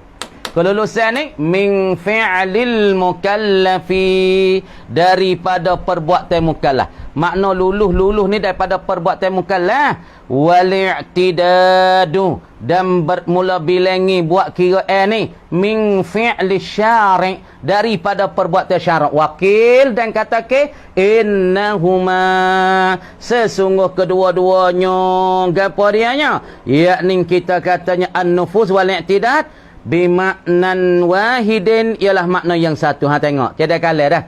Kelulusan ni min fi'lil mukallafi, daripada perbuatan mukallaf. Makna luluh ni daripada perbuatan mukallaf. Wal i'tidadu, dan bermula bilangi buat kiraan ni min fi'li syari', daripada perbuatan syarak. Wakil dan kata ke innahuma, sesungguh kedua-duanya gapo dianya, yakni kita katanya an-nufus wal i'tidad bimaknan wahidin, ialah makna yang satu. Tengok, tiada kalah dah.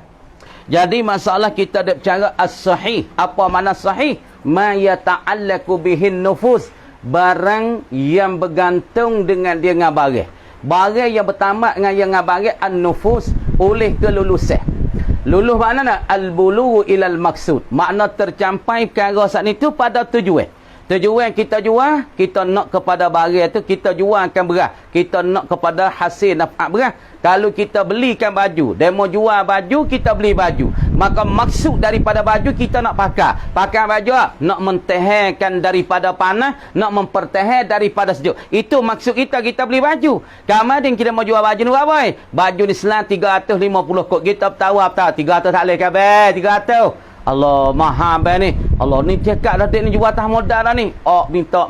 Jadi masalah kita ada cara as-sahih. Apa makna sahih? Ma yata'allaqu bihin nufus, barang yang bergantung dengan dia dengan barang. Barang yang bertamak dengan yang barang an-nufus, oleh kelulusan. Luluh makna nak al-bulughu ilal maksud, makna tercapai perkara saat itu pada tujuan. Tujuan kita jual, kita nak kepada barang tu, kita jual akan beras. Kita nak kepada hasil naf'at beras. Kalau kita belikan baju, dia mau jual baju, kita beli baju. Maka maksud daripada baju kita nak pakai. Pakai baju nak mentehkan daripada panas, nak mempertahan daripada sejuk. Itu maksud kita beli baju. Kemudian kita mau jual baju ni apa? Baju ni selang 350 kot. Kita tahu apa? 300 tak boleh kabeh, 300. Allah maha ni. Allah ni cakap dah ni jual atas modal dah ni. Minta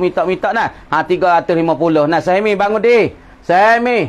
nah. 350. Nah, Sahimi bangun di. Sahimi.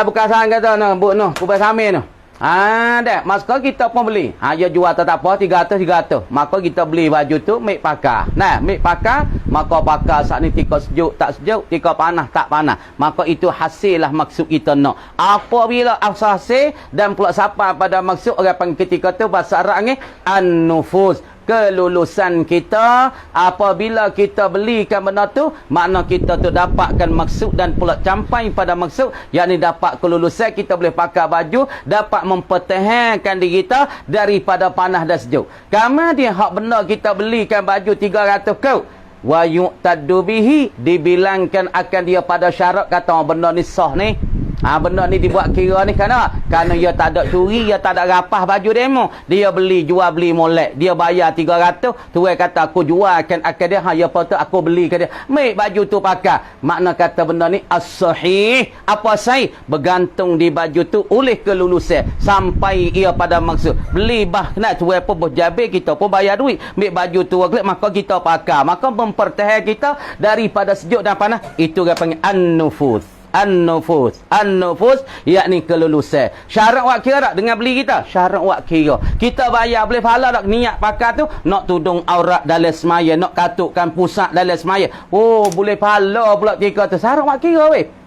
Bukan sang kata nah, bu noh, kubah sami noh. Dah. Maka kita pun beli. Ya jual tak apa, 300. Maka kita beli baju tu, mik pakar. Nah, mik pakar, maka pakar saat ni tika sejuk, tak sejuk, tika panas, tak panas. Maka itu hasil lah maksud kita nak. Apabila hasil dan pula sampai pada maksud, orang panggil ketika tu bahasa Arab ni, an-nufuz. Kelulusan kita apabila kita belikan benda tu, makna kita tu dapatkan maksud dan pula sampai pada maksud, yakni dapat kelulusan, kita boleh pakai baju, dapat mempertahankan diri kita daripada panas dan sejuk. Kemudian hak benda kita belikan baju 300 kau wa yu'taddu bihi, dibilangkan akan dia pada syarat kata benda ni sah ni. Benda ni dibuat kira ni kerana dia tak ada curi, dia tak ada rapah baju demo. Dia jual beli molek. Dia bayar 300, tuan kata aku jualkan akan dia, ya patut aku belikan dia. Baik baju tu pakai. Makna kata benda ni as-sahih. Apa sahih? Bergantung di baju tu oleh kelulusan sampai ia pada maksud. Beli nak tuan pun berjabir, kita pun bayar duit. Baik baju tu maka kita pakai. Maka mempertahankan kita daripada sejuk dan panas. Itu dia panggil an-nufuz. An-nufuz yakni kelulusan. Syarat wak kira tak dengan beli kita? Syarat wak kira. Kita bayar boleh pahala tak niat pakai tu? Nak tudung aurat dalam semaya, nak katukkan pusat dalam semaya. Oh, boleh pahala pula kira tu. Syarat wak kira weh.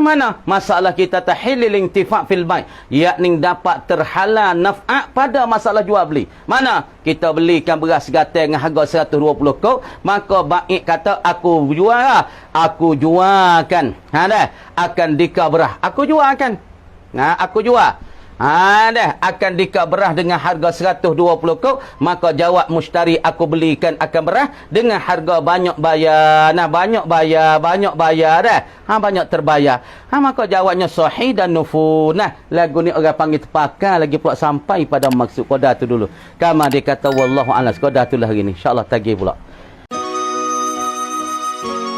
Mana? Masalah kita tahillil intifak fil bai', yakni dapat terhalal naf'at pada masalah jual beli. Mana? Kita belikan beras gatal dengan harga 120 kau, maka baik kata aku jual lah. Aku jualkan. Dah. Akan dikabrah. Aku jualkan. Aku jual. Dah akan dikabrah dengan harga 120 kau, maka jawab mustari aku belikan akan berah dengan harga banyak bayar. Banyak bayar dah. Banyak terbayar. Maka jawabnya sahih dan nufuz. Lagu ni orang panggil terpakai lagi pula sampai pada maksud qadar tu dulu. Kama dia kata wallahu a'lam. Qadar tu lah hari ni. Insya-Allah tagih pula.